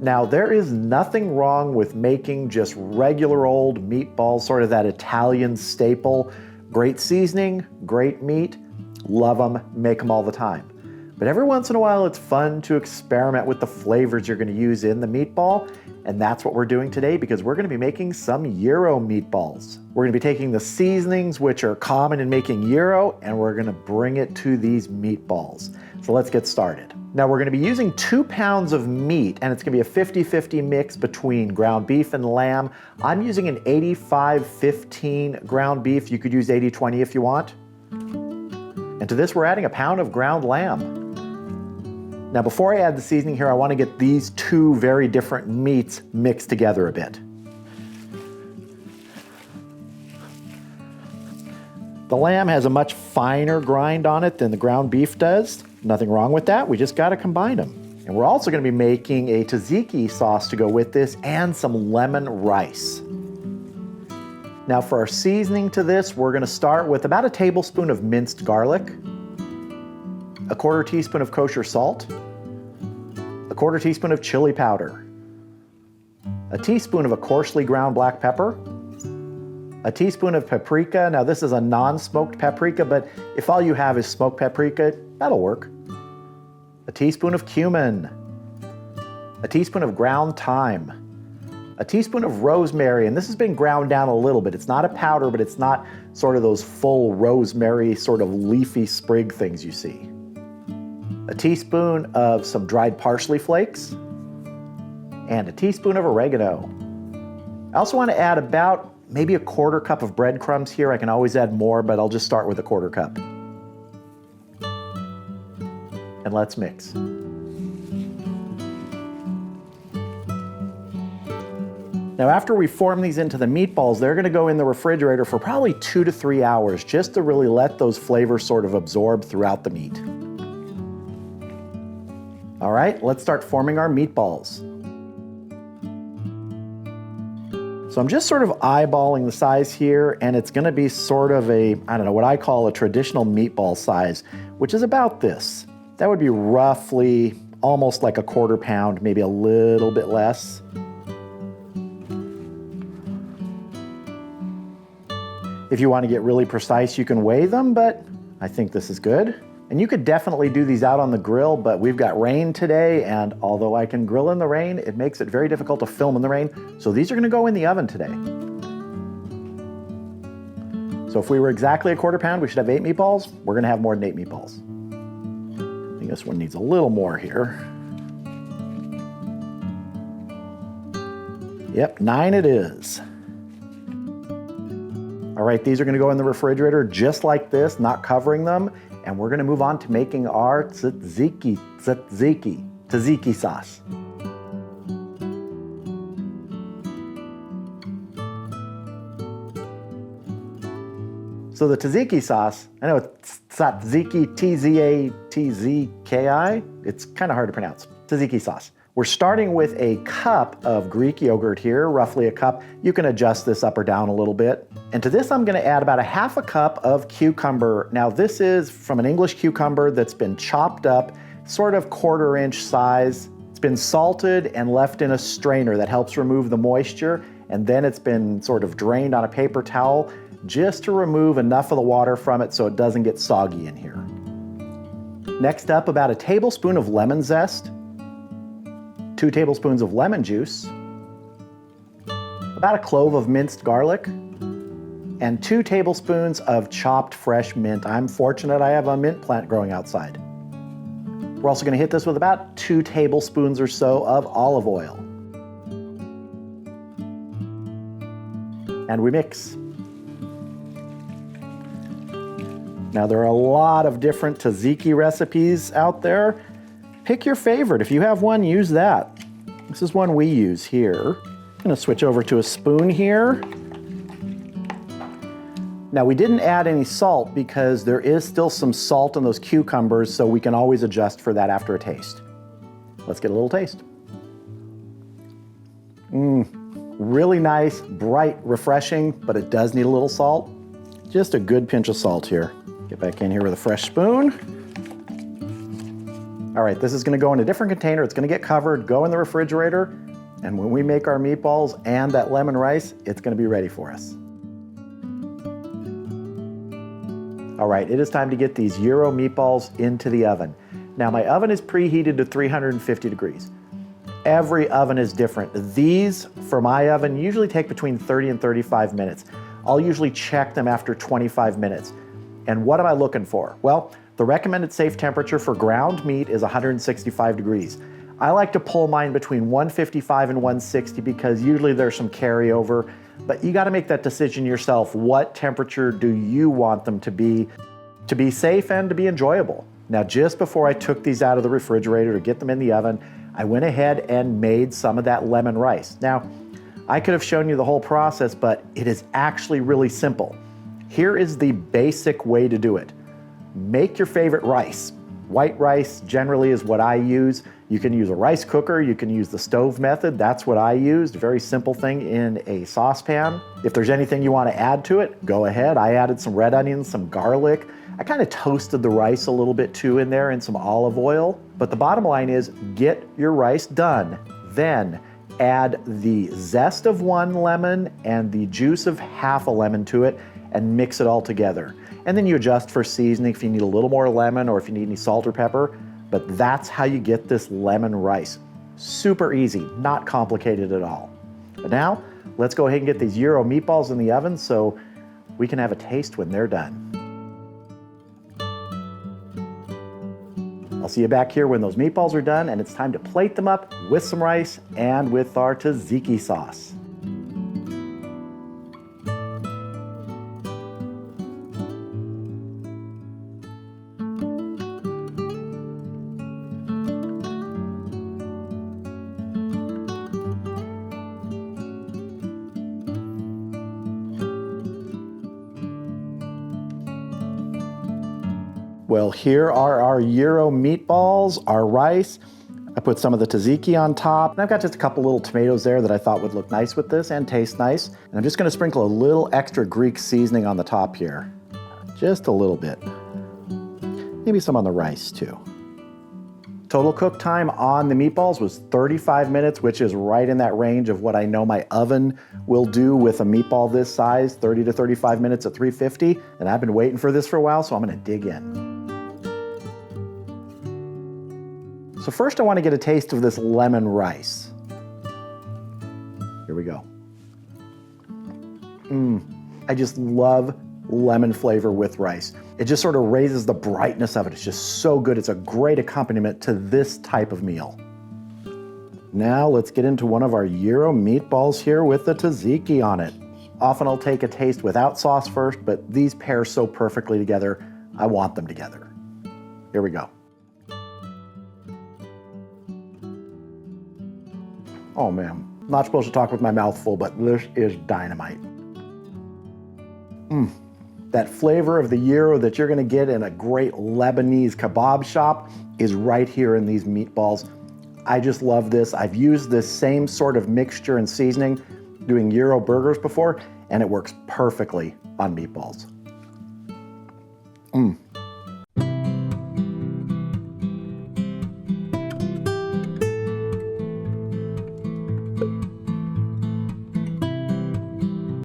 Now, there is nothing wrong with making just regular old meatballs, sort of that Italian staple. Great seasoning, great meat, love them, make them all the time. But every once in a while, it's fun to experiment with the flavors you're gonna use in the meatball, and that's what we're doing today because we're gonna be making some gyro meatballs. We're gonna be taking the seasonings which are common in making gyro, and we're gonna bring it to these meatballs. So let's get started. Now we're gonna be using 2 pounds of meat, and it's gonna be a 50-50 mix between ground beef and lamb. I'm using an 85-15 ground beef. You could use 80-20 if you want. And to this, we're adding a pound of ground lamb. Now before I add the seasoning here, I want to get these two very different meats mixed together a bit. The lamb has a much finer grind on it than the ground beef does. Nothing wrong with that, we just got to combine them. And we're also going to be making a tzatziki sauce to go with this and some lemon rice. Now for our seasoning to this, we're going to start with about a tablespoon of minced garlic, a 1/4 teaspoon of kosher salt, a 1/4 teaspoon of chili powder, a teaspoon of a coarsely ground black pepper, a teaspoon of paprika. Now this is a non-smoked paprika, but if all you have is smoked paprika, that'll work. A teaspoon of cumin, a teaspoon of ground thyme, a teaspoon of rosemary, and this has been ground down a little bit. It's not a powder, but it's not sort of those full rosemary sort of leafy sprig things you see. A teaspoon of some dried parsley flakes, and a teaspoon of oregano. I also want to add about maybe a 1/4 cup of breadcrumbs here. I can always add more, but I'll just start with a 1/4 cup. And let's mix. Now after we form these into the meatballs, they're gonna go in the refrigerator for probably 2 to 3 hours just to really let those flavors sort of absorb throughout the meat. All right, let's start forming our meatballs. So I'm just sort of eyeballing the size here, and it's gonna be sort of a, I don't know, what I call a traditional meatball size, which is about this. That would be roughly almost like a 1/4 pound, maybe a little bit less. If you want to get really precise, you can weigh them, but I think this is good. And you could definitely do these out on the grill, but we've got rain today, and although I can grill in the rain, it makes it very difficult to film in the rain. So these are going to go in the oven today. So if we were exactly a 1/4 pound, we should have 8 meatballs. We're going to have more than 8 meatballs. I think this one needs a little more here. Yep, 9 it is. All right, these are gonna go in the refrigerator just like this, not covering them, and we're gonna move on to making our tzatziki sauce. So the tzatziki sauce, I know it's tzatziki, T-Z-A-T-Z-K-I, it's kind of hard to pronounce, tzatziki sauce. We're starting with a cup of Greek yogurt here, roughly a cup. You can adjust this up or down a little bit. And to this, I'm gonna add about a 1/2 cup of cucumber. Now this is from an English cucumber that's been chopped up, sort of 1/4 inch size. It's been salted and left in a strainer that helps remove the moisture. And then it's been sort of drained on a paper towel just to remove enough of the water from it so it doesn't get soggy in here. Next up, about a tablespoon of lemon zest, 2 tablespoons of lemon juice, about a clove of minced garlic, and 2 tablespoons of chopped fresh mint. I'm fortunate I have a mint plant growing outside. We're also gonna hit this with about 2 tablespoons or so of olive oil. And we mix. Now there are a lot of different tzatziki recipes out there. Pick your favorite. If you have one, use that. This is one we use here. I'm gonna switch over to a spoon here. Now we didn't add any salt because there is still some salt in those cucumbers, so we can always adjust for that after a taste. Let's get a little taste. Really nice, bright, refreshing, but it does need a little salt. Just a good pinch of salt here. Get back in here with a fresh spoon. All right, this is gonna go in a different container. It's gonna get covered, go in the refrigerator, and when we make our meatballs and that lemon rice, it's gonna be ready for us. All right, it is time to get these Gyro meatballs into the oven. Now my oven is preheated to 350 degrees. Every oven is different. These, for my oven, usually take between 30 and 35 minutes. I'll usually check them after 25 minutes. And what am I looking for? Well, the recommended safe temperature for ground meat is 165 degrees. I like to pull mine between 155 and 160 because usually there's some carryover, but you gotta make that decision yourself. What temperature do you want them to be safe and to be enjoyable? Now, just before I took these out of the refrigerator to get them in the oven, I went ahead and made some of that lemon rice. Now, I could have shown you the whole process, but it is actually really simple. Here is the basic way to do it. Make your favorite rice. White rice generally is what I use. You can use a rice cooker, you can use the stove method. That's what I used, a very simple thing in a saucepan. If there's anything you want to add to it, go ahead. I added some red onions, some garlic. I kind of toasted the rice a little bit too in there and some olive oil. But the bottom line is get your rice done. Then add the zest of 1 lemon and the juice of half a lemon to it and mix it all together. And then you adjust for seasoning if you need a little more lemon or if you need any salt or pepper. But that's how you get this lemon rice. Super easy, not complicated at all. But now, let's go ahead and get these Gyro meatballs in the oven so we can have a taste when they're done. I'll see you back here when those meatballs are done, and it's time to plate them up with some rice and with our tzatziki sauce. Well, here are our Gyro meatballs, our rice. I put some of the tzatziki on top, and I've got just a couple little tomatoes there that I thought would look nice with this and taste nice. And I'm just gonna sprinkle a little extra Greek seasoning on the top here. Just a little bit. Maybe some on the rice too. Total cook time on the meatballs was 35 minutes, which is right in that range of what I know my oven will do with a meatball this size, 30 to 35 minutes at 350. And I've been waiting for this for a while, so I'm gonna dig in. So first I want to get a taste of this lemon rice. Here we go. I just love lemon flavor with rice. It just sort of raises the brightness of it. It's just so good. It's a great accompaniment to this type of meal. Now let's get into one of our Gyro meatballs here with the tzatziki on it. Often I'll take a taste without sauce first, but these pair so perfectly together, I want them together. Here we go. Oh man, not supposed to talk with my mouth full, but this is dynamite. That flavor of the Gyro that you're gonna get in a great Lebanese kebab shop is right here in these meatballs. I just love this. I've used this same sort of mixture and seasoning doing Gyro burgers before, and it works perfectly on meatballs.